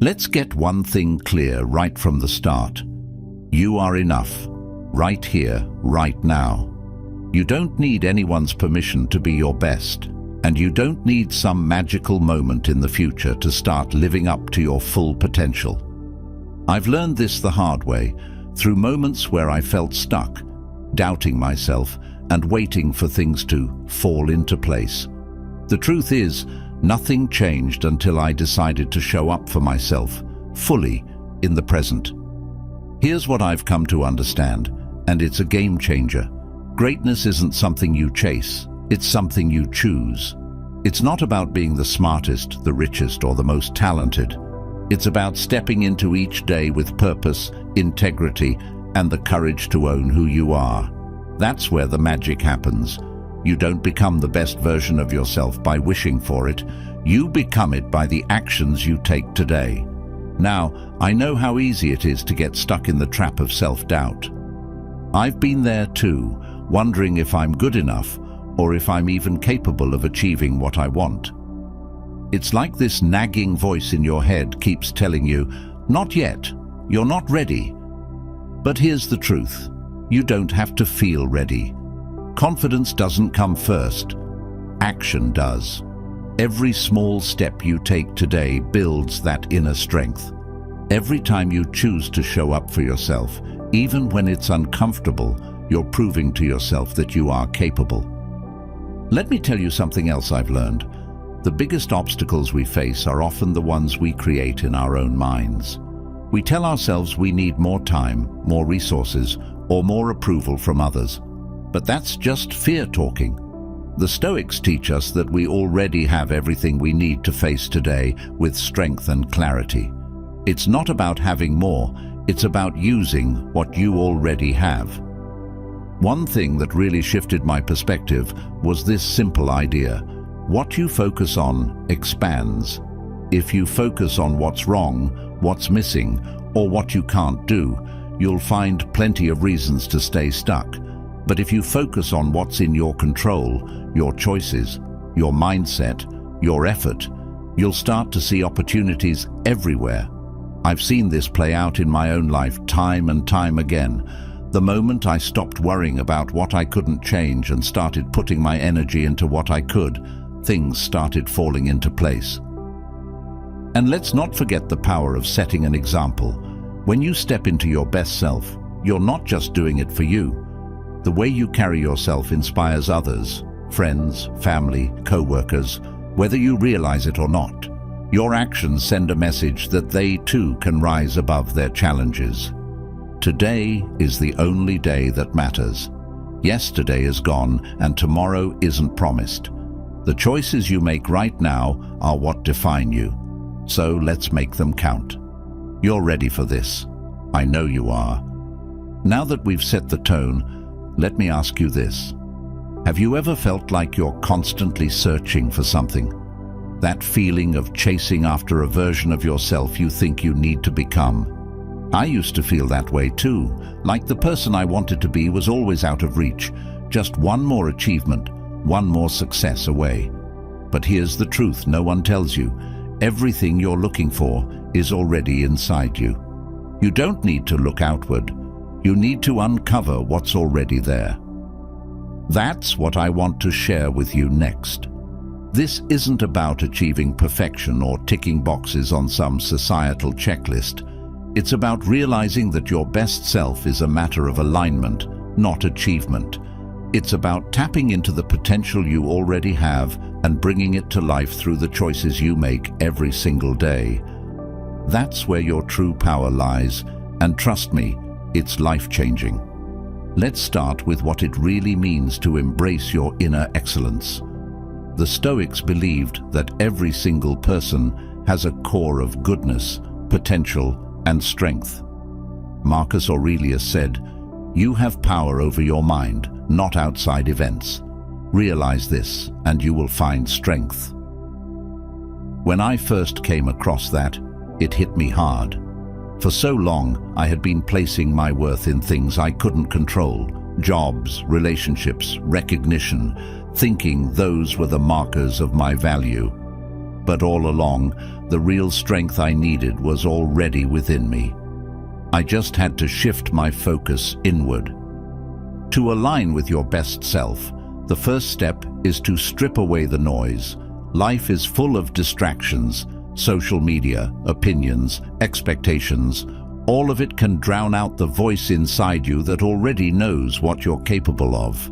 Let's get one thing clear right from the start. You are enough, right here, right now. You don't need anyone's permission to be your best, and you don't need some magical moment in the future to start living up to your full potential. I've learned this the hard way, through moments where I felt stuck, doubting myself, and waiting for things to fall into place. The truth is, nothing changed until I decided to show up for myself, fully, in the present. Here's what I've come to understand, and it's a game changer. Greatness isn't something you chase, it's something you choose. It's not about being the smartest, the richest, or the most talented. It's about stepping into each day with purpose, integrity, and the courage to own who you are. That's where the magic happens. You don't become the best version of yourself by wishing for it. You become it by the actions you take today. Now, I know how easy it is to get stuck in the trap of self-doubt. I've been there too, wondering if I'm good enough or if I'm even capable of achieving what I want. It's like this nagging voice in your head keeps telling you, not yet, you're not ready. But here's the truth, you don't have to feel ready. Confidence doesn't come first, action does. Every small step you take today builds that inner strength. Every time you choose to show up for yourself, even when it's uncomfortable, you're proving to yourself that you are capable. Let me tell you something else I've learned. The biggest obstacles we face are often the ones we create in our own minds. We tell ourselves we need more time, more resources, or more approval from others. But that's just fear talking. The Stoics teach us that we already have everything we need to face today with strength and clarity. It's not about having more, it's about using what you already have. One thing that really shifted my perspective was this simple idea. What you focus on expands. If you focus on what's wrong, what's missing, or what you can't do, you'll find plenty of reasons to stay stuck. But if you focus on what's in your control, your choices, your mindset, your effort, you'll start to see opportunities everywhere. I've seen this play out in my own life time and time again. The moment I stopped worrying about what I couldn't change and started putting my energy into what I could, things started falling into place. And let's not forget the power of setting an example. When you step into your best self, you're not just doing it for you. The way you carry yourself inspires others, friends, family, co-workers, whether you realize it or not. Your actions send a message that they too can rise above their challenges. Today is the only day that matters. Yesterday is gone and tomorrow isn't promised. The choices you make right now are what define you. So let's make them count. You're ready for this. I know you are. Now that we've set the tone, let me ask you this. Have you ever felt like you're constantly searching for something? That feeling of chasing after a version of yourself you think you need to become? I used to feel that way too, like the person I wanted to be was always out of reach, just one more achievement, one more success away. But here's the truth no one tells you. Everything you're looking for is already inside you. You don't need to look outward. You need to uncover what's already there. That's what I want to share with you next. This isn't about achieving perfection or ticking boxes on some societal checklist. It's about realizing that your best self is a matter of alignment, not achievement. It's about tapping into the potential you already have and bringing it to life through the choices you make every single day. That's where your true power lies, and trust me, it's life-changing. Let's start with what it really means to embrace your inner excellence. The Stoics believed that every single person has a core of goodness, potential, and strength. Marcus Aurelius said, "You have power over your mind, not outside events. Realize this, and you will find strength." When I first came across that, it hit me hard. For so long, I had been placing my worth in things I couldn't control, jobs, relationships, recognition, thinking those were the markers of my value. But all along, the real strength I needed was already within me. I just had to shift my focus inward. To align with your best self, the first step is to strip away the noise. Life is full of distractions, social media, opinions, expectations. All of it can drown out the voice inside you that already knows what you're capable of.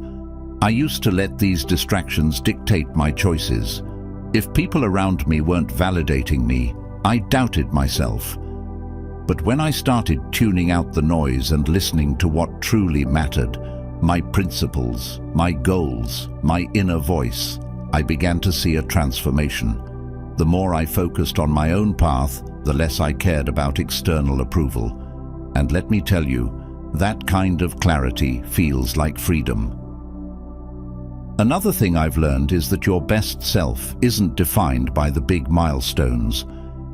I used to let these distractions dictate my choices. If people around me weren't validating me, I doubted myself. But when I started tuning out the noise and listening to what truly mattered, my principles, my goals, my inner voice, I began to see a transformation. The more I focused on my own path, the less I cared about external approval. And let me tell you, that kind of clarity feels like freedom. Another thing I've learned is that your best self isn't defined by the big milestones.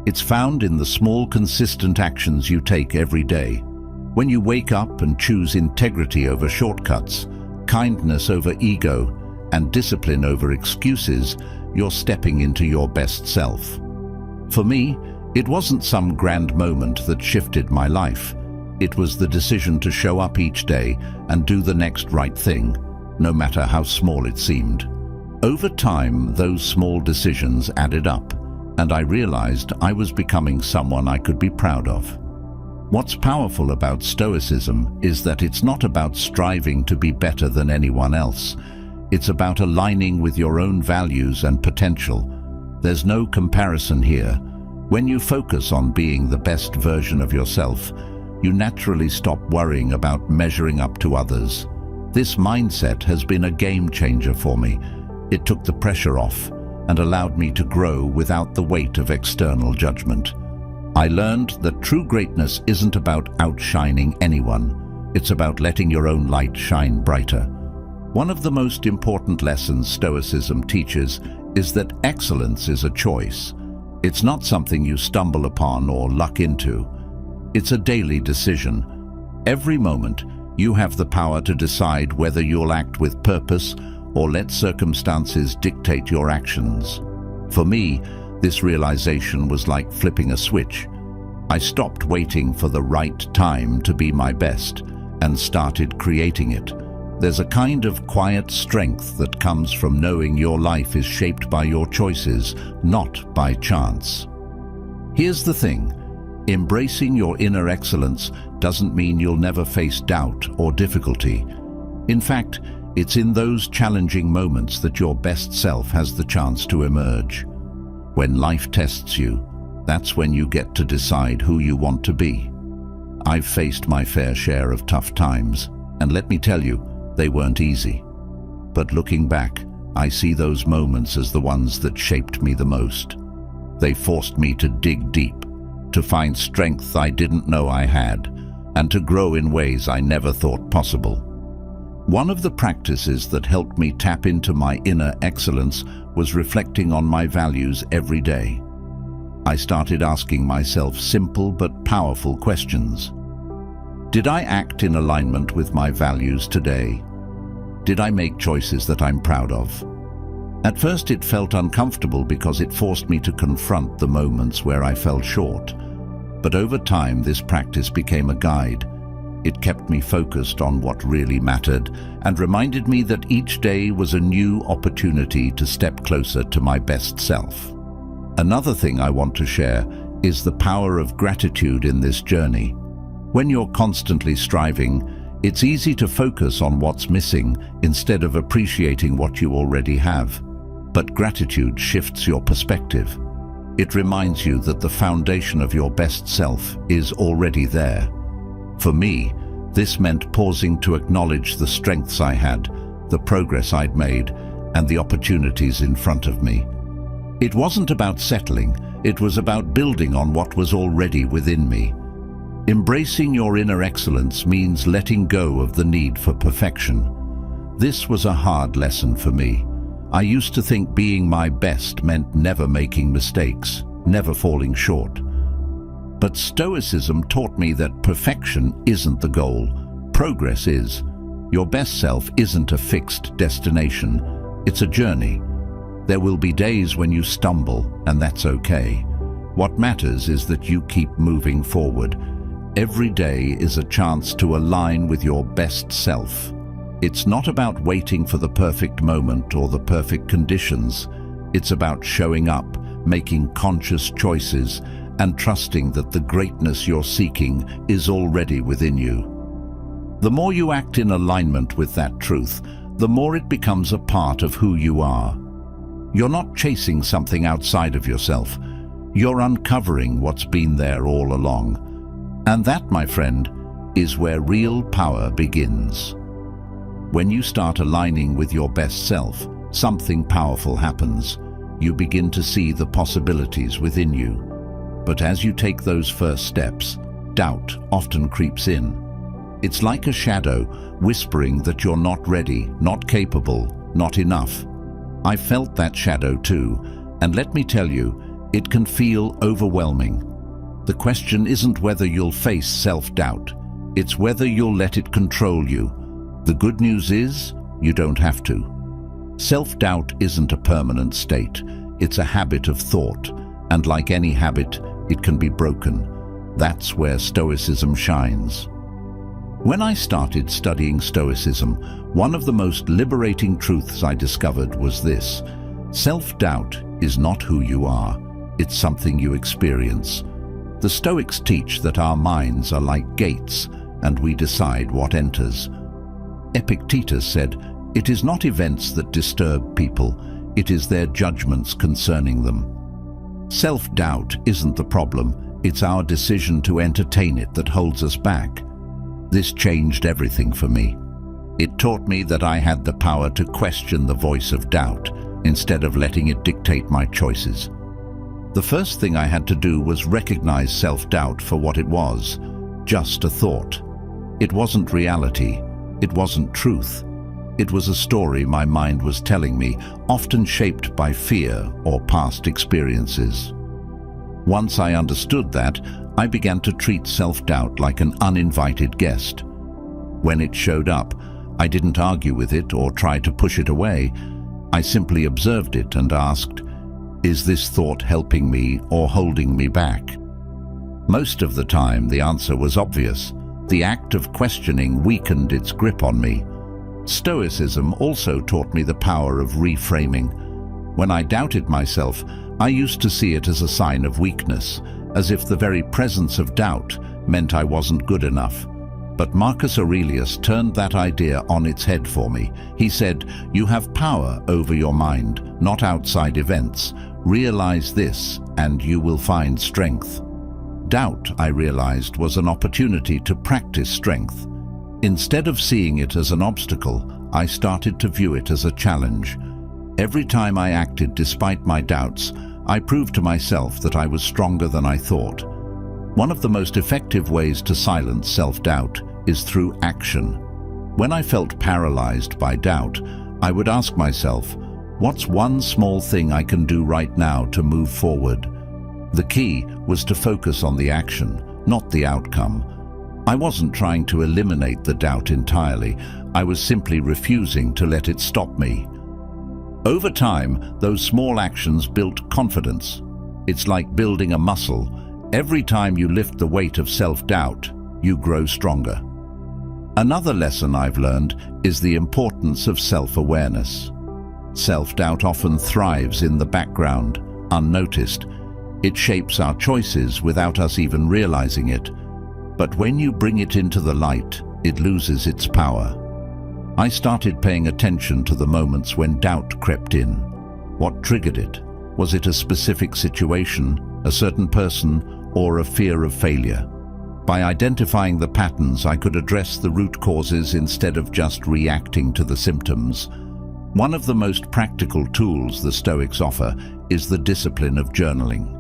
It's found in the small, consistent actions you take every day. When you wake up and choose integrity over shortcuts, kindness over ego, and discipline over excuses, you're stepping into your best self. For me, it wasn't some grand moment that shifted my life. It was the decision to show up each day and do the next right thing, no matter how small it seemed. Over time, those small decisions added up, and I realized I was becoming someone I could be proud of. What's powerful about Stoicism is that it's not about striving to be better than anyone else. It's about aligning with your own values and potential. There's no comparison here. When you focus on being the best version of yourself, you naturally stop worrying about measuring up to others. This mindset has been a game changer for me. It took the pressure off and allowed me to grow without the weight of external judgment. I learned that true greatness isn't about outshining anyone. It's about letting your own light shine brighter. One of the most important lessons Stoicism teaches is that excellence is a choice. It's not something you stumble upon or luck into. It's a daily decision. Every moment, you have the power to decide whether you'll act with purpose or let circumstances dictate your actions. For me, this realization was like flipping a switch. I stopped waiting for the right time to be my best and started creating it. There's a kind of quiet strength that comes from knowing your life is shaped by your choices, not by chance. Here's the thing. Embracing your inner excellence doesn't mean you'll never face doubt or difficulty. In fact, it's in those challenging moments that your best self has the chance to emerge. When life tests you, that's when you get to decide who you want to be. I've faced my fair share of tough times, and let me tell you, they weren't easy. But looking back, I see those moments as the ones that shaped me the most. They forced me to dig deep, to find strength I didn't know I had, and to grow in ways I never thought possible. One of the practices that helped me tap into my inner excellence was reflecting on my values every day. I started asking myself simple but powerful questions. Did I act in alignment with my values today? Did I make choices that I'm proud of? At first it felt uncomfortable because it forced me to confront the moments where I fell short. But over time this practice became a guide. It kept me focused on what really mattered and reminded me that each day was a new opportunity to step closer to my best self. Another thing I want to share is the power of gratitude in this journey. When you're constantly striving, it's easy to focus on what's missing instead of appreciating what you already have. But gratitude shifts your perspective. It reminds you that the foundation of your best self is already there. For me, this meant pausing to acknowledge the strengths I had, the progress I'd made, and the opportunities in front of me. It wasn't about settling, it was about building on what was already within me. Embracing your inner excellence means letting go of the need for perfection. This was a hard lesson for me. I used to think being my best meant never making mistakes, never falling short. But Stoicism taught me that perfection isn't the goal. Progress is. Your best self isn't a fixed destination. It's a journey. There will be days when you stumble, and that's okay. What matters is that you keep moving forward. Every day is a chance to align with your best self. It's not about waiting for the perfect moment or the perfect conditions. It's about showing up, making conscious choices, and trusting that the greatness you're seeking is already within you. The more you act in alignment with that truth, the more it becomes a part of who you are. You're not chasing something outside of yourself. You're uncovering what's been there all along. And that, my friend, is where real power begins. When you start aligning with your best self, something powerful happens. You begin to see the possibilities within you. But as you take those first steps, doubt often creeps in. It's like a shadow whispering that you're not ready, not capable, not enough. I felt that shadow too, and let me tell you, it can feel overwhelming. The question isn't whether you'll face self-doubt, it's whether you'll let it control you. The good news is, you don't have to. Self-doubt isn't a permanent state, it's a habit of thought, and like any habit, it can be broken. That's where Stoicism shines. When I started studying Stoicism, one of the most liberating truths I discovered was this: self-doubt is not who you are, it's something you experience. The Stoics teach that our minds are like gates, and we decide what enters. Epictetus said, "It is not events that disturb people, it is their judgments concerning them." Self-doubt isn't the problem, it's our decision to entertain it that holds us back. This changed everything for me. It taught me that I had the power to question the voice of doubt, instead of letting it dictate my choices. The first thing I had to do was recognize self-doubt for what it was, just a thought. It wasn't reality, it wasn't truth. It was a story my mind was telling me, often shaped by fear or past experiences. Once I understood that, I began to treat self-doubt like an uninvited guest. When it showed up, I didn't argue with it or try to push it away. I simply observed it and asked, is this thought helping me or holding me back? Most of the time, the answer was obvious. The act of questioning weakened its grip on me. Stoicism also taught me the power of reframing. When I doubted myself, I used to see it as a sign of weakness, as if the very presence of doubt meant I wasn't good enough. But Marcus Aurelius turned that idea on its head for me. He said, "You have power over your mind, not outside events. Realize this, and you will find strength." Doubt, I realized, was an opportunity to practice strength. Instead of seeing it as an obstacle, I started to view it as a challenge. Every time I acted despite my doubts, I proved to myself that I was stronger than I thought. One of the most effective ways to silence self-doubt is through action. When I felt paralyzed by doubt, I would ask myself, what's one small thing I can do right now to move forward? The key was to focus on the action, not the outcome. I wasn't trying to eliminate the doubt entirely. I was simply refusing to let it stop me. Over time, those small actions built confidence. It's like building a muscle. Every time you lift the weight of self-doubt, you grow stronger. Another lesson I've learned is the importance of self-awareness. Self-doubt often thrives in the background, unnoticed. It shapes our choices without us even realizing it. But when you bring it into the light, it loses its power. I started paying attention to the moments when doubt crept in. What triggered it? Was it a specific situation, a certain person, or a fear of failure? By identifying the patterns, I could address the root causes instead of just reacting to the symptoms. One of the most practical tools the Stoics offer is the discipline of journaling.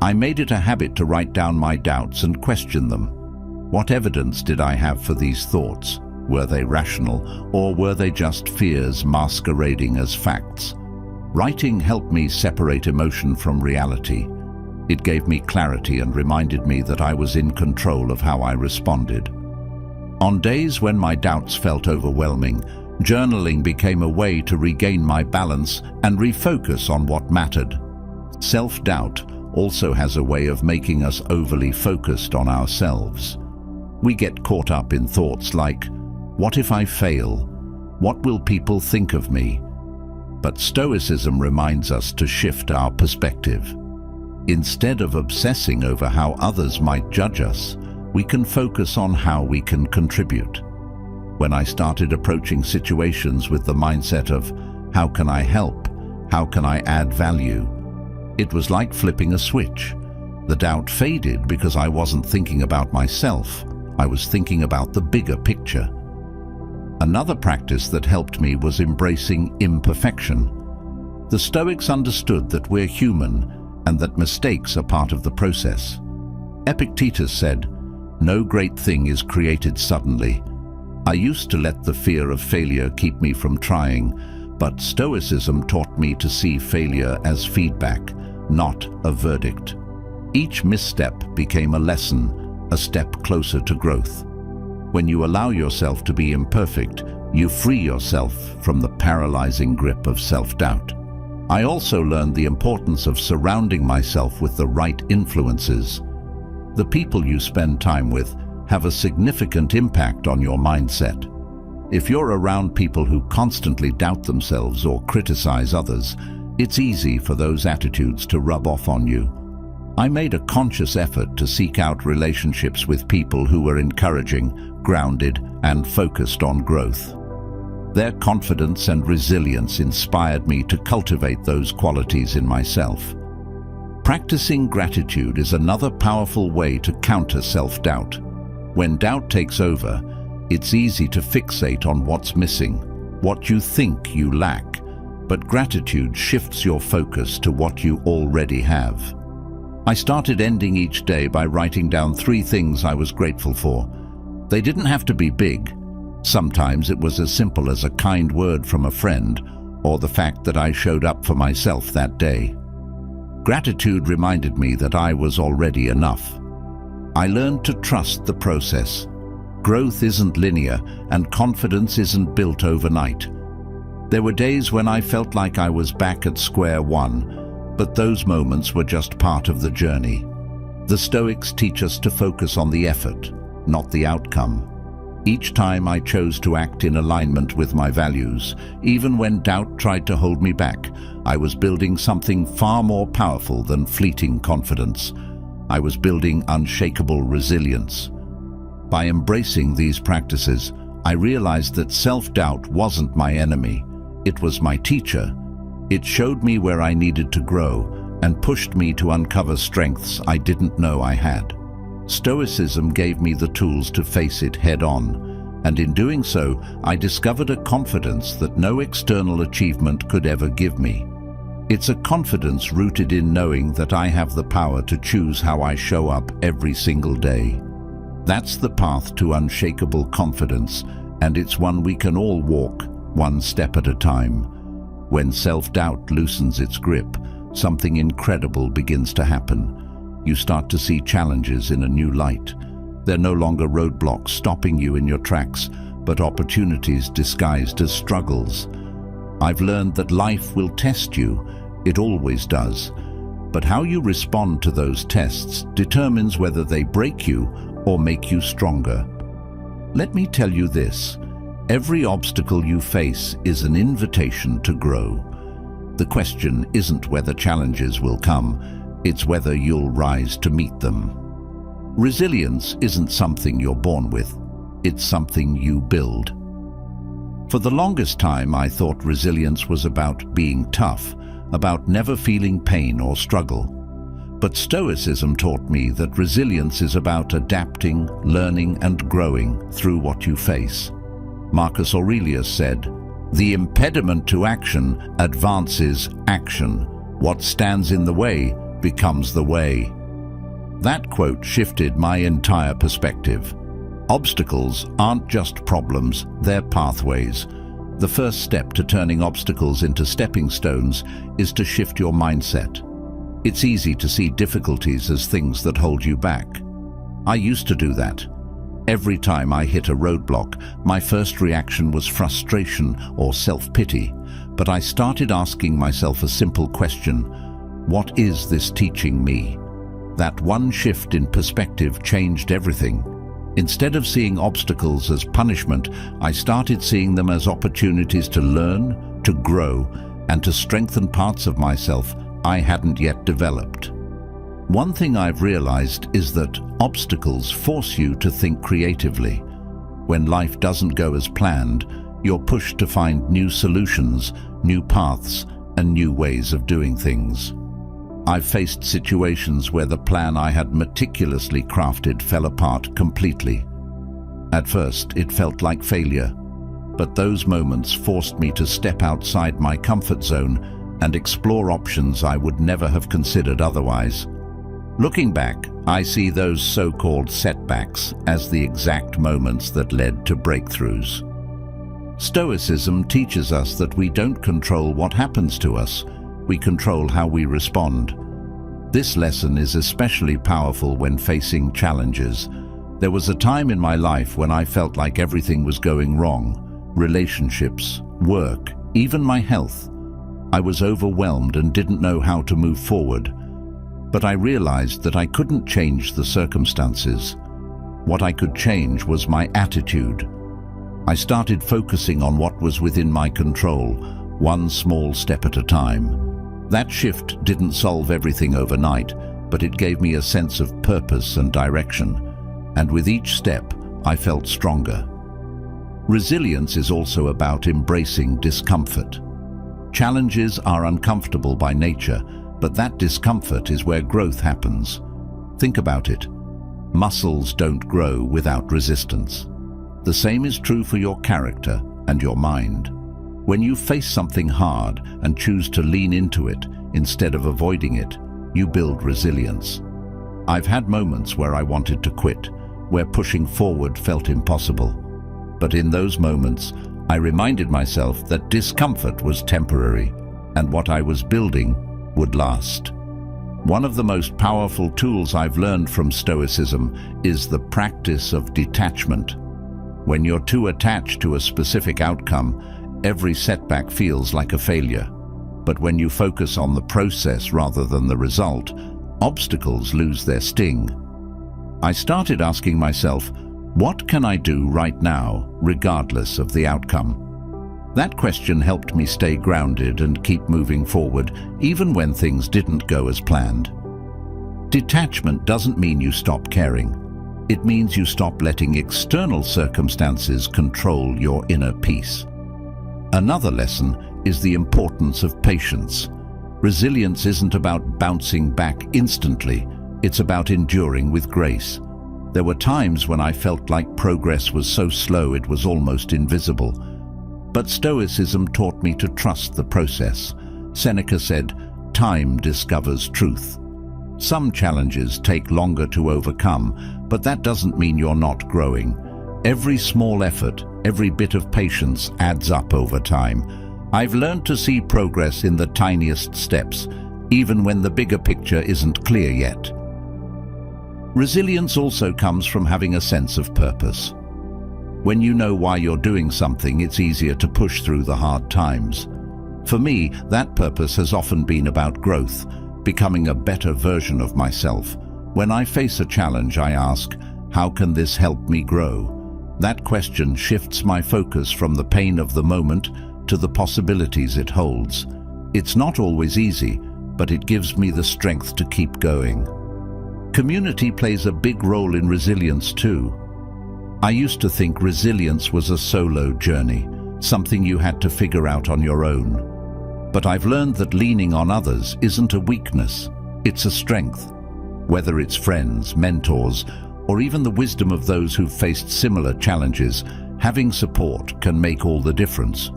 I made it a habit to write down my doubts and question them. What evidence did I have for these thoughts? Were they rational, or were they just fears masquerading as facts? Writing helped me separate emotion from reality. It gave me clarity and reminded me that I was in control of how I responded. On days when my doubts felt overwhelming, journaling became a way to regain my balance and refocus on what mattered. Self-doubt also has a way of making us overly focused on ourselves. We get caught up in thoughts like, what if I fail? What will people think of me? But Stoicism reminds us to shift our perspective. Instead of obsessing over how others might judge us, we can focus on how we can contribute. When I started approaching situations with the mindset of, how can I help? How can I add value? It was like flipping a switch. The doubt faded because I wasn't thinking about myself. I was thinking about the bigger picture. Another practice that helped me was embracing imperfection. The Stoics understood that we're human and that mistakes are part of the process. Epictetus said, "No great thing is created suddenly." I used to let the fear of failure keep me from trying, but Stoicism taught me to see failure as feedback, not a verdict. Each misstep became a lesson, a step closer to growth. When you allow yourself to be imperfect, you free yourself from the paralyzing grip of self-doubt. I also learned the importance of surrounding myself with the right influences. The people you spend time with have a significant impact on your mindset. If you're around people who constantly doubt themselves or criticize others, it's easy for those attitudes to rub off on you. I made a conscious effort to seek out relationships with people who were encouraging, grounded, and focused on growth. Their confidence and resilience inspired me to cultivate those qualities in myself. Practicing gratitude is another powerful way to counter self-doubt. When doubt takes over, it's easy to fixate on what's missing, what you think you lack, but gratitude shifts your focus to what you already have. I started ending each day by writing down 3 things I was grateful for. They didn't have to be big. Sometimes it was as simple as a kind word from a friend, or the fact that I showed up for myself that day. Gratitude reminded me that I was already enough. I learned to trust the process. Growth isn't linear, and confidence isn't built overnight. There were days when I felt like I was back at square one, but those moments were just part of the journey. The Stoics teach us to focus on the effort, not the outcome. Each time I chose to act in alignment with my values, even when doubt tried to hold me back, I was building something far more powerful than fleeting confidence. I was building unshakable resilience. By embracing these practices, I realized that self-doubt wasn't my enemy. It was my teacher. It showed me where I needed to grow and pushed me to uncover strengths I didn't know I had. Stoicism gave me the tools to face it head-on, and in doing so, I discovered a confidence that no external achievement could ever give me. It's a confidence rooted in knowing that I have the power to choose how I show up every single day. That's the path to unshakable confidence, and it's one we can all walk, one step at a time. When self-doubt loosens its grip, something incredible begins to happen. You start to see challenges in a new light. They're no longer roadblocks stopping you in your tracks, but opportunities disguised as struggles. I've learned that life will test you. It always does. But how you respond to those tests determines whether they break you or make you stronger. Let me tell you this. Every obstacle you face is an invitation to grow. The question isn't whether challenges will come, it's whether you'll rise to meet them. Resilience isn't something you're born with, it's something you build. For the longest time, I thought resilience was about being tough, about never feeling pain or struggle. But Stoicism taught me that resilience is about adapting, learning, and growing through what you face. Marcus Aurelius said, "The impediment to action advances action. What stands in the way becomes the way." That quote shifted my entire perspective. Obstacles aren't just problems, they're pathways. The first step to turning obstacles into stepping stones is to shift your mindset. It's easy to see difficulties as things that hold you back. I used to do that. Every time I hit a roadblock, my first reaction was frustration or self-pity, but I started asking myself a simple question: What is this teaching me? That one shift in perspective changed everything. Instead of seeing obstacles as punishment, I started seeing them as opportunities to learn, to grow, and to strengthen parts of myself I hadn't yet developed. One thing I've realized is that obstacles force you to think creatively. When life doesn't go as planned, you're pushed to find new solutions, new paths, and new ways of doing things. I've faced situations where the plan I had meticulously crafted fell apart completely. At first, it felt like failure, but those moments forced me to step outside my comfort zone and explore options I would never have considered otherwise. Looking back, I see those so-called setbacks as the exact moments that led to breakthroughs. Stoicism teaches us that we don't control what happens to us, we control how we respond. This lesson is especially powerful when facing challenges. There was a time in my life when I felt like everything was going wrong. Relationships, work, even my health. I was overwhelmed and didn't know how to move forward. But I realized that I couldn't change the circumstances. What I could change was my attitude. I started focusing on what was within my control, one small step at a time. That shift didn't solve everything overnight, but it gave me a sense of purpose and direction. And with each step, I felt stronger. Resilience is also about embracing discomfort. Challenges are uncomfortable by nature, but that discomfort is where growth happens. Think about it. Muscles don't grow without resistance. The same is true for your character and your mind. When you face something hard and choose to lean into it instead of avoiding it, you build resilience. I've had moments where I wanted to quit, where pushing forward felt impossible. But in those moments, I reminded myself that discomfort was temporary, and what I was building would last. One of the most powerful tools I've learned from Stoicism is the practice of detachment. When you're too attached to a specific outcome, every setback feels like a failure. But when you focus on the process rather than the result, obstacles lose their sting. I started asking myself, what can I do right now, regardless of the outcome? That question helped me stay grounded and keep moving forward, even when things didn't go as planned. Detachment doesn't mean you stop caring. It means you stop letting external circumstances control your inner peace. Another lesson is the importance of patience. Resilience isn't about bouncing back instantly, it's about enduring with grace. There were times when I felt like progress was so slow it was almost invisible. But Stoicism taught me to trust the process. Seneca said, "Time discovers truth." Some challenges take longer to overcome, but that doesn't mean you're not growing. Every small effort, every bit of patience adds up over time. I've learned to see progress in the tiniest steps, even when the bigger picture isn't clear yet. Resilience also comes from having a sense of purpose. When you know why you're doing something, it's easier to push through the hard times. For me, that purpose has often been about growth, becoming a better version of myself. When I face a challenge, I ask, how can this help me grow? That question shifts my focus from the pain of the moment to the possibilities it holds. It's not always easy, but it gives me the strength to keep going. Community plays a big role in resilience too. I used to think resilience was a solo journey, something you had to figure out on your own. But I've learned that leaning on others isn't a weakness, it's a strength. Whether it's friends, mentors, or even the wisdom of those who've faced similar challenges, having support can make all the difference.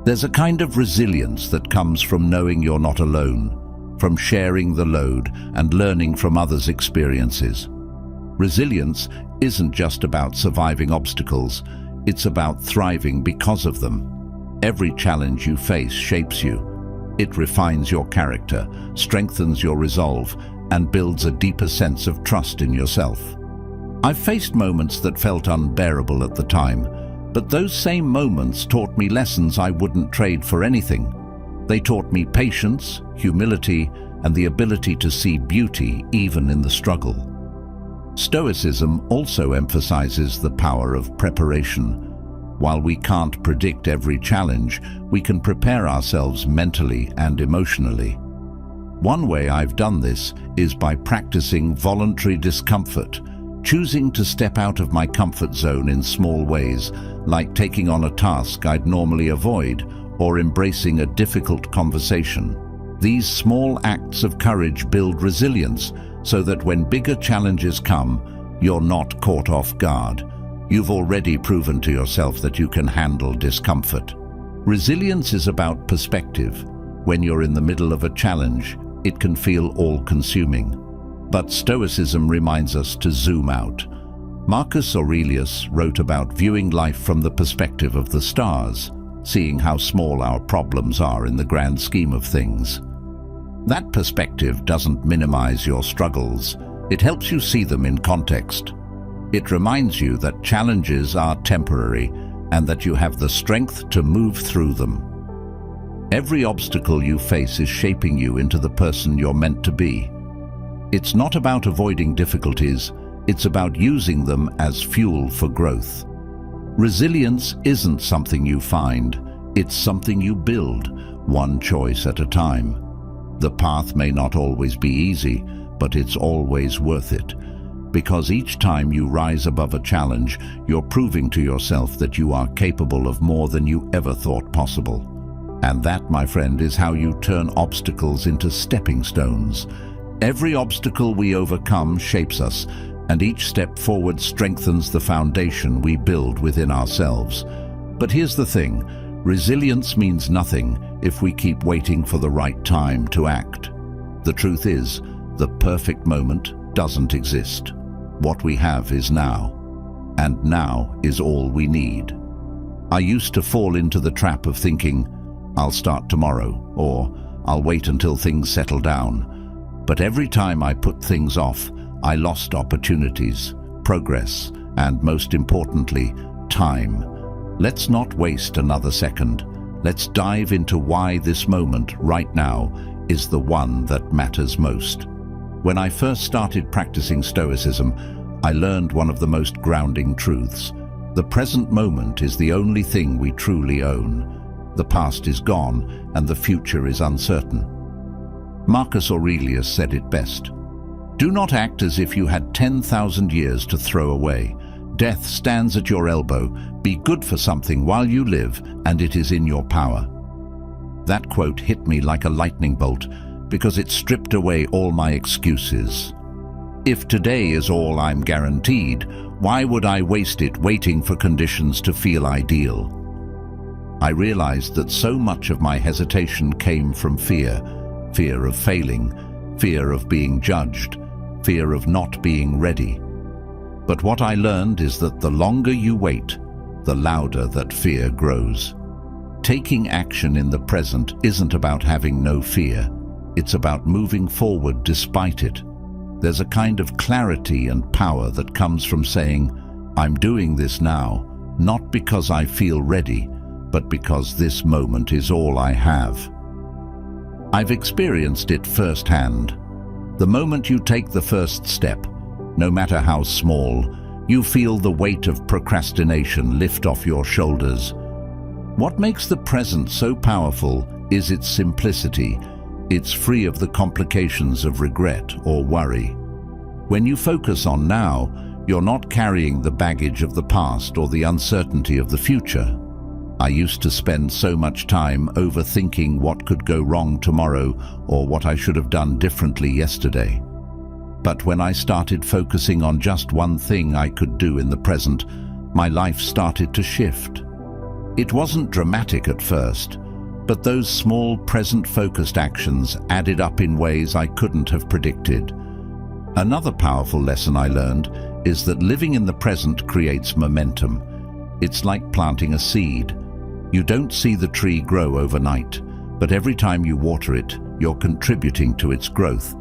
There's a kind of resilience that comes from knowing you're not alone, from sharing the load and learning from others' experiences. Resilience isn't just about surviving obstacles, it's about thriving because of them. Every challenge you face shapes you. It refines your character, strengthens your resolve, and builds a deeper sense of trust in yourself. I've faced moments that felt unbearable at the time, but those same moments taught me lessons I wouldn't trade for anything. They taught me patience, humility, and the ability to see beauty even in the struggle. Stoicism also emphasizes the power of preparation. While we can't predict every challenge, we can prepare ourselves mentally and emotionally. One way I've done this is by practicing voluntary discomfort, choosing to step out of my comfort zone in small ways, like taking on a task I'd normally avoid or embracing a difficult conversation. These small acts of courage build resilience so that when bigger challenges come, you're not caught off guard. You've already proven to yourself that you can handle discomfort. Resilience is about perspective. When you're in the middle of a challenge, it can feel all-consuming. But Stoicism reminds us to zoom out. Marcus Aurelius wrote about viewing life from the perspective of the stars, seeing how small our problems are in the grand scheme of things. That perspective doesn't minimize your struggles. It helps you see them in context. It reminds you that challenges are temporary and that you have the strength to move through them. Every obstacle you face is shaping you into the person you're meant to be. It's not about avoiding difficulties, it's about using them as fuel for growth. Resilience isn't something you find, it's something you build, one choice at a time. The path may not always be easy, but it's always worth it. Because each time you rise above a challenge, you're proving to yourself that you are capable of more than you ever thought possible. And that, my friend, is how you turn obstacles into stepping stones. Every obstacle we overcome shapes us, and each step forward strengthens the foundation we build within ourselves. But here's the thing, resilience means nothing if we keep waiting for the right time to act. The truth is, the perfect moment doesn't exist. What we have is now, and now is all we need. I used to fall into the trap of thinking, I'll start tomorrow, or I'll wait until things settle down. But every time I put things off, I lost opportunities, progress, and most importantly, time. Let's not waste another second. Let's dive into why this moment, right now, is the one that matters most. When I first started practicing Stoicism, I learned one of the most grounding truths. The present moment is the only thing we truly own. The past is gone, and the future is uncertain. Marcus Aurelius said it best. Do not act as if you had 10,000 years to throw away. Death stands at your elbow. Be good for something while you live, and it is in your power. That quote hit me like a lightning bolt because it stripped away all my excuses. If today is all I'm guaranteed, why would I waste it waiting for conditions to feel ideal? I realized that so much of my hesitation came from fear. Fear of failing, fear of being judged, fear of not being ready. But what I learned is that the longer you wait, the louder that fear grows. Taking action in the present isn't about having no fear. It's about moving forward despite it. There's a kind of clarity and power that comes from saying, I'm doing this now, not because I feel ready, but because this moment is all I have. I've experienced it firsthand. The moment you take the first step, no matter how small, you feel the weight of procrastination lift off your shoulders. What makes the present so powerful is its simplicity. It's free of the complications of regret or worry. When you focus on now, you're not carrying the baggage of the past or the uncertainty of the future. I used to spend so much time overthinking what could go wrong tomorrow or what I should have done differently yesterday. But when I started focusing on just one thing I could do in the present, my life started to shift. It wasn't dramatic at first, but those small present-focused actions added up in ways I couldn't have predicted. Another powerful lesson I learned is that living in the present creates momentum. It's like planting a seed. You don't see the tree grow overnight, but every time you water it, you're contributing to its growth.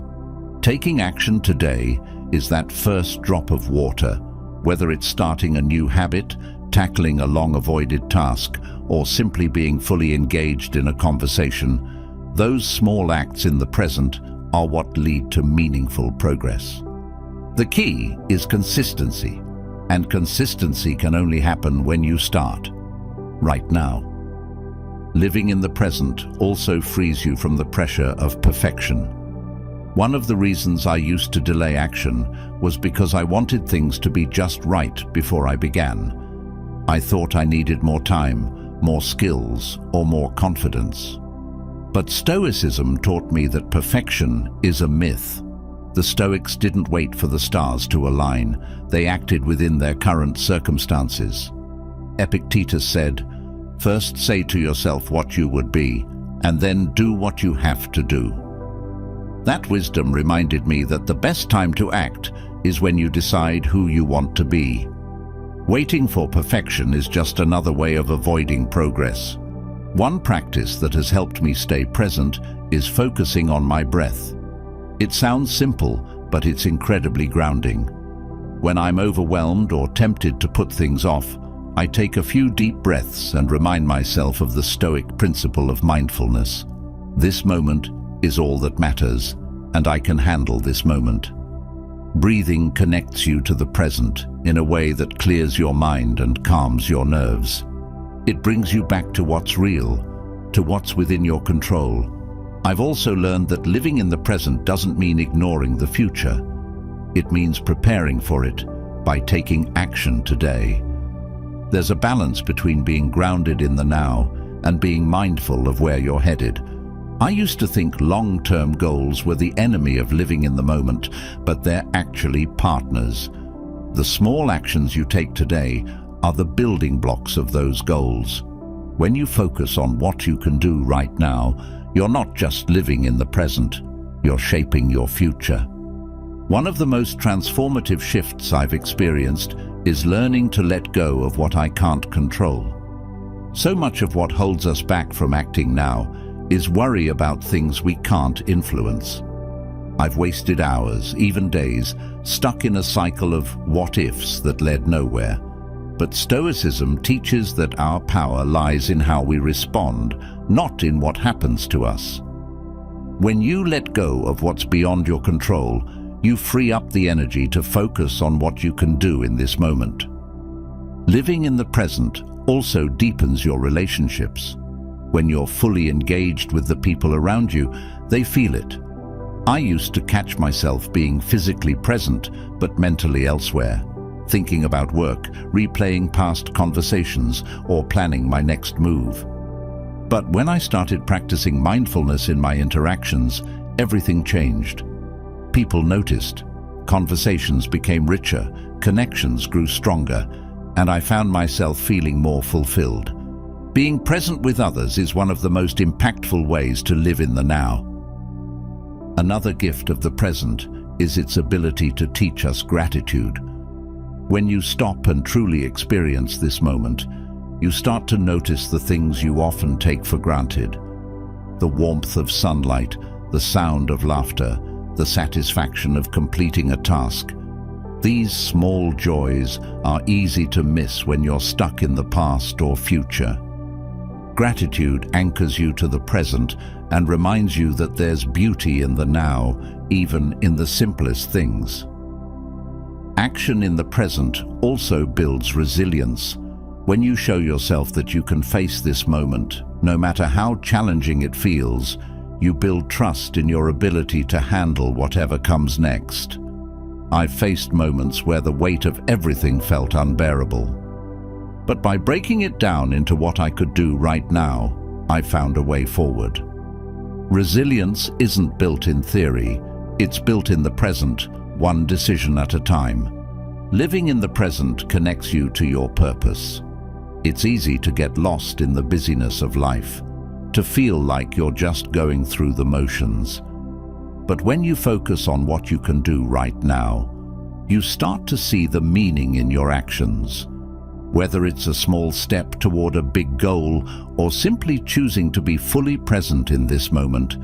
Taking action today is that first drop of water, whether it's starting a new habit, tackling a long-avoided task, or simply being fully engaged in a conversation. Those small acts in the present are what lead to meaningful progress. The key is consistency, and consistency can only happen when you start, right now. Living in the present also frees you from the pressure of perfection. One of the reasons I used to delay action was because I wanted things to be just right before I began. I thought I needed more time, more skills, or more confidence. But Stoicism taught me that perfection is a myth. The Stoics didn't wait for the stars to align. They acted within their current circumstances. Epictetus said, "First say to yourself what you would be, and then do what you have to do." That wisdom reminded me that the best time to act is when you decide who you want to be. Waiting for perfection is just another way of avoiding progress. One practice that has helped me stay present is focusing on my breath. It sounds simple, but it's incredibly grounding. When I'm overwhelmed or tempted to put things off, I take a few deep breaths and remind myself of the Stoic principle of mindfulness. This moment is all that matters, and I can handle this moment. Breathing connects you to the present in a way that clears your mind and calms your nerves. It brings you back to what's real, to what's within your control. I've also learned that living in the present doesn't mean ignoring the future. It means preparing for it by taking action today. There's a balance between being grounded in the now and being mindful of where you're headed. I used to think long-term goals were the enemy of living in the moment, but they're actually partners. The small actions you take today are the building blocks of those goals. When you focus on what you can do right now, you're not just living in the present, you're shaping your future. One of the most transformative shifts I've experienced is learning to let go of what I can't control. So much of what holds us back from acting now is worry about things we can't influence. I've wasted hours, even days, stuck in a cycle of what-ifs that led nowhere. But Stoicism teaches that our power lies in how we respond, not in what happens to us. When you let go of what's beyond your control, you free up the energy to focus on what you can do in this moment. Living in the present also deepens your relationships. When you're fully engaged with the people around you, they feel it. I used to catch myself being physically present, but mentally elsewhere, thinking about work, replaying past conversations, or planning my next move. But when I started practicing mindfulness in my interactions, everything changed. People noticed, conversations became richer, connections grew stronger, and I found myself feeling more fulfilled. Being present with others is one of the most impactful ways to live in the now. Another gift of the present is its ability to teach us gratitude. When you stop and truly experience this moment, you start to notice the things you often take for granted. The warmth of sunlight, the sound of laughter, the satisfaction of completing a task. These small joys are easy to miss when you're stuck in the past or future. Gratitude anchors you to the present and reminds you that there's beauty in the now, even in the simplest things. Action in the present also builds resilience. When you show yourself that you can face this moment, no matter how challenging it feels, you build trust in your ability to handle whatever comes next. I've faced moments where the weight of everything felt unbearable. But by breaking it down into what I could do right now, I found a way forward. Resilience isn't built in theory, it's built in the present, one decision at a time. Living in the present connects you to your purpose. It's easy to get lost in the busyness of life, to feel like you're just going through the motions. But when you focus on what you can do right now, you start to see the meaning in your actions. Whether it's a small step toward a big goal or simply choosing to be fully present in this moment,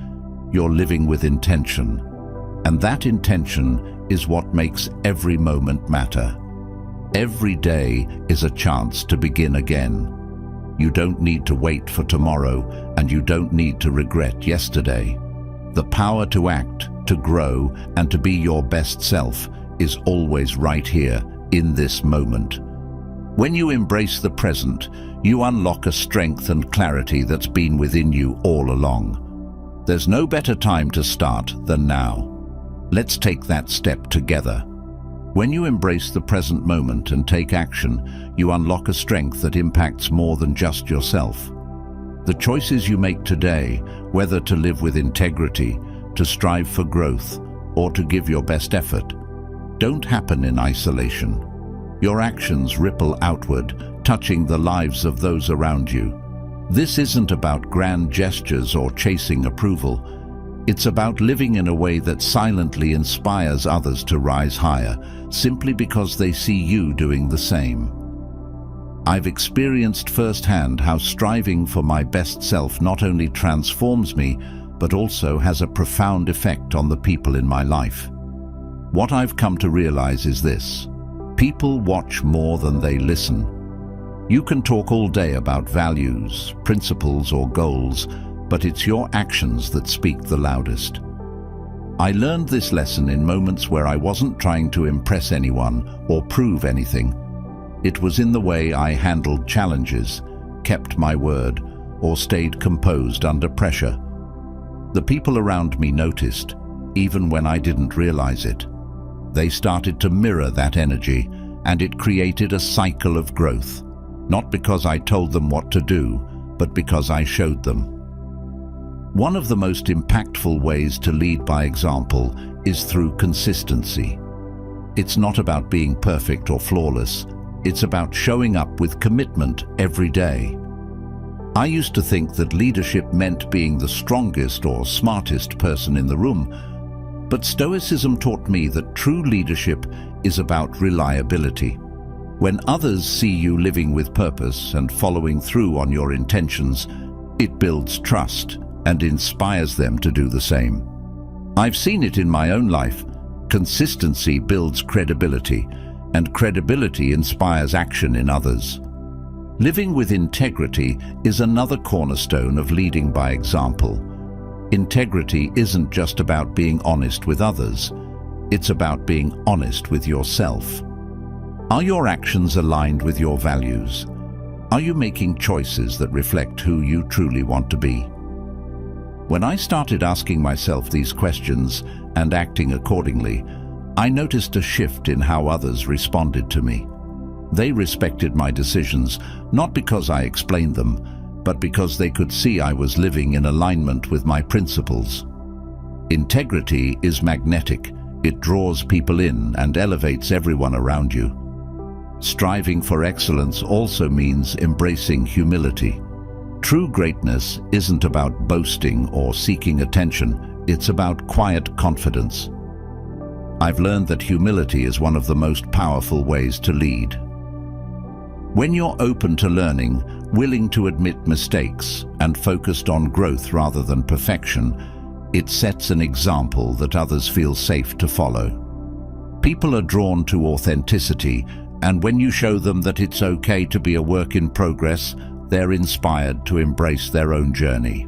you're living with intention. And that intention is what makes every moment matter. Every day is a chance to begin again. You don't need to wait for tomorrow, and you don't need to regret yesterday. The power to act, to grow, and to be your best self is always right here, in this moment. When you embrace the present, you unlock a strength and clarity that's been within you all along. There's no better time to start than now. Let's take that step together. When you embrace the present moment and take action, you unlock a strength that impacts more than just yourself. The choices you make today, whether to live with integrity, to strive for growth, or to give your best effort, don't happen in isolation. Your actions ripple outward, touching the lives of those around you. This isn't about grand gestures or chasing approval. It's about living in a way that silently inspires others to rise higher, simply because they see you doing the same. I've experienced firsthand how striving for my best self not only transforms me, but also has a profound effect on the people in my life. What I've come to realize is this: people watch more than they listen. You can talk all day about values, principles, or goals, but it's your actions that speak the loudest. I learned this lesson in moments where I wasn't trying to impress anyone or prove anything. It was in the way I handled challenges, kept my word, or stayed composed under pressure. The people around me noticed, even when I didn't realize it. They started to mirror that energy, and it created a cycle of growth, not because I told them what to do, but because I showed them. One of the most impactful ways to lead by example is through consistency. It's not about being perfect or flawless. It's about showing up with commitment every day. I used to think that leadership meant being the strongest or smartest person in the room, but Stoicism taught me that true leadership is about reliability. When others see you living with purpose and following through on your intentions, it builds trust and inspires them to do the same. I've seen it in my own life. Consistency builds credibility, and credibility inspires action in others. Living with integrity is another cornerstone of leading by example. Integrity isn't just about being honest with others. It's about being honest with yourself. Are your actions aligned with your values? Are you making choices that reflect who you truly want to be? When I started asking myself these questions and acting accordingly, I noticed a shift in how others responded to me. They respected my decisions, not because I explained them, but because they could see I was living in alignment with my principles. Integrity is magnetic. It draws people in and elevates everyone around you. Striving for excellence also means embracing humility. True greatness isn't about boasting or seeking attention. It's about quiet confidence. I've learned that humility is one of the most powerful ways to lead. When you're open to learning, willing to admit mistakes, and focused on growth rather than perfection, it sets an example that others feel safe to follow. People are drawn to authenticity, and when you show them that it's okay to be a work in progress, they're inspired to embrace their own journey.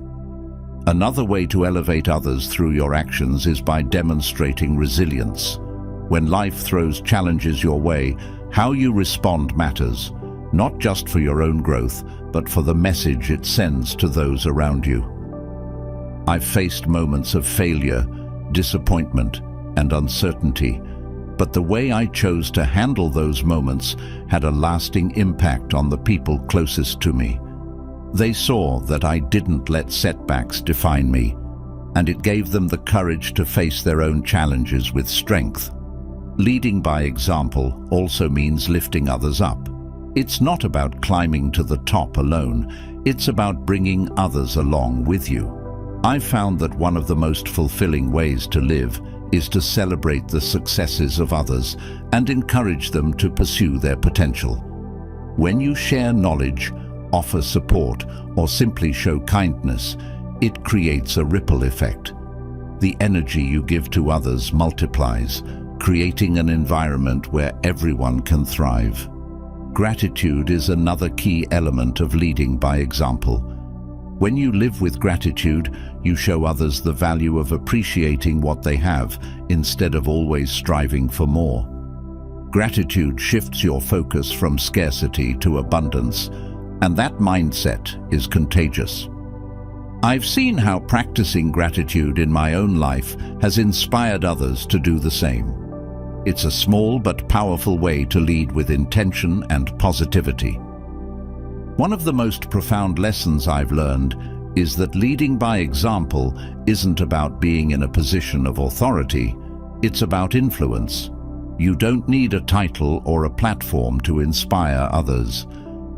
Another way to elevate others through your actions is by demonstrating resilience. When life throws challenges your way, how you respond matters, not just for your own growth, but for the message it sends to those around you. I've faced moments of failure, disappointment, and uncertainty, but the way I chose to handle those moments had a lasting impact on the people closest to me. They saw that I didn't let setbacks define me, and it gave them the courage to face their own challenges with strength. Leading by example also means lifting others up. It's not about climbing to the top alone, it's about bringing others along with you. I've found that one of the most fulfilling ways to live is to celebrate the successes of others and encourage them to pursue their potential. When you share knowledge, offer support, or simply show kindness, it creates a ripple effect. The energy you give to others multiplies, creating an environment where everyone can thrive. Gratitude is another key element of leading by example. When you live with gratitude, you show others the value of appreciating what they have instead of always striving for more. Gratitude shifts your focus from scarcity to abundance, and that mindset is contagious. I've seen how practicing gratitude in my own life has inspired others to do the same. It's a small but powerful way to lead with intention and positivity. One of the most profound lessons I've learned is that leading by example isn't about being in a position of authority, it's about influence. You don't need a title or a platform to inspire others.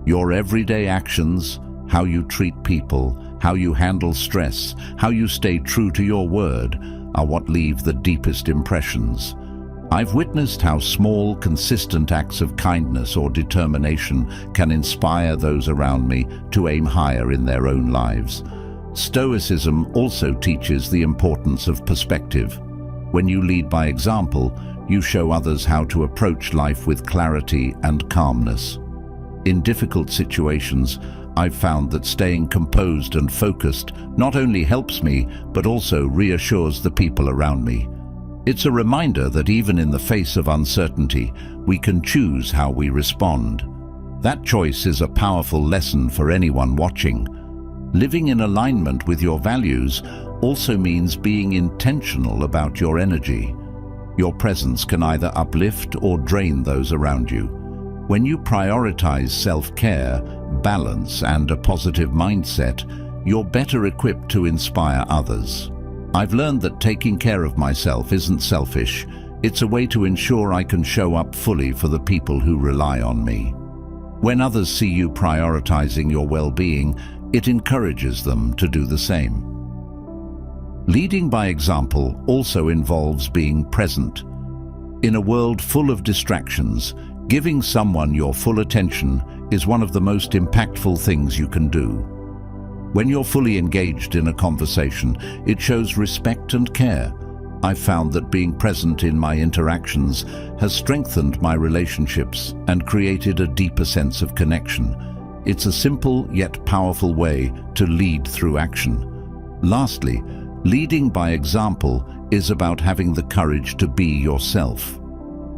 Your everyday actions, how you treat people, how you handle stress, how you stay true to your word, are what leave the deepest impressions. I've witnessed how small, consistent acts of kindness or determination can inspire those around me to aim higher in their own lives. Stoicism also teaches the importance of perspective. When you lead by example, you show others how to approach life with clarity and calmness. In difficult situations, I've found that staying composed and focused not only helps me, but also reassures the people around me. It's a reminder that even in the face of uncertainty, we can choose how we respond. That choice is a powerful lesson for anyone watching. Living in alignment with your values also means being intentional about your energy. Your presence can either uplift or drain those around you. When you prioritize self-care, balance, and a positive mindset, you're better equipped to inspire others. I've learned that taking care of myself isn't selfish. It's a way to ensure I can show up fully for the people who rely on me. When others see you prioritizing your well-being, it encourages them to do the same. Leading by example also involves being present. In a world full of distractions, giving someone your full attention is one of the most impactful things you can do. When you're fully engaged in a conversation, it shows respect and care. I've found that being present in my interactions has strengthened my relationships and created a deeper sense of connection. It's a simple yet powerful way to lead through action. Lastly, leading by example is about having the courage to be yourself.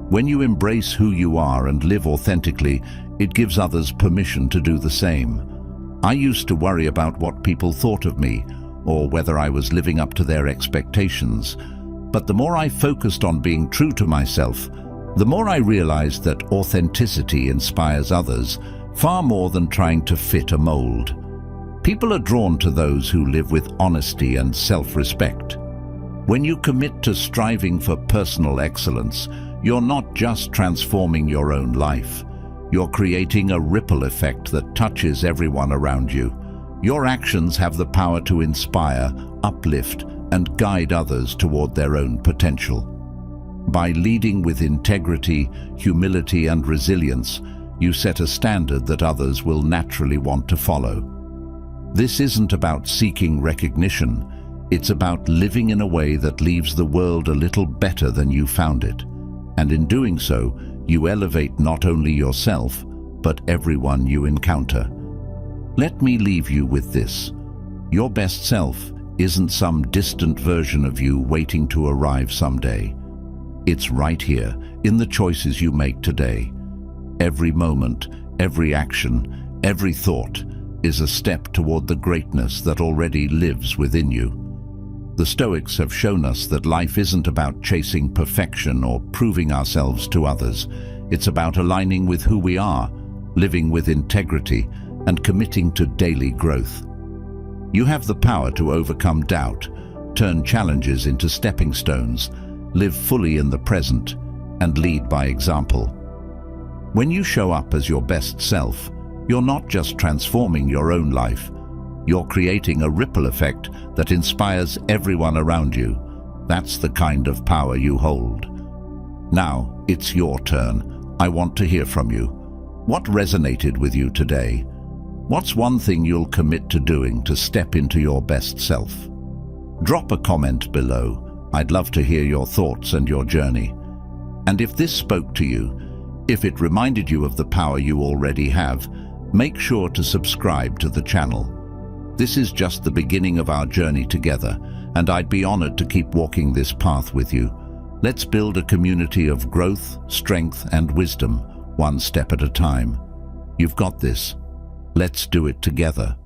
When you embrace who you are and live authentically, it gives others permission to do the same. I used to worry about what people thought of me, or whether I was living up to their expectations. But the more I focused on being true to myself, the more I realized that authenticity inspires others far more than trying to fit a mold. People are drawn to those who live with honesty and self-respect. When you commit to striving for personal excellence, you're not just transforming your own life. You're creating a ripple effect that touches everyone around you. Your actions have the power to inspire, uplift, and guide others toward their own potential. By leading with integrity, humility, and resilience, you set a standard that others will naturally want to follow. This isn't about seeking recognition. It's about living in a way that leaves the world a little better than you found it. And in doing so, you elevate not only yourself, but everyone you encounter. Let me leave you with this. Your best self isn't some distant version of you waiting to arrive someday. It's right here, in the choices you make today. Every moment, every action, every thought is a step toward the greatness that already lives within you. The Stoics have shown us that life isn't about chasing perfection or proving ourselves to others. It's about aligning with who we are, living with integrity, and committing to daily growth. You have the power to overcome doubt, turn challenges into stepping stones, live fully in the present, and lead by example. When you show up as your best self, you're not just transforming your own life, you're creating a ripple effect that inspires everyone around you. That's the kind of power you hold. Now, it's your turn. I want to hear from you. What resonated with you today? What's one thing you'll commit to doing to step into your best self? Drop a comment below. I'd love to hear your thoughts and your journey. And if this spoke to you, if it reminded you of the power you already have, make sure to subscribe to the channel. This is just the beginning of our journey together, and I'd be honored to keep walking this path with you. Let's build a community of growth, strength, and wisdom, one step at a time. You've got this. Let's do it together.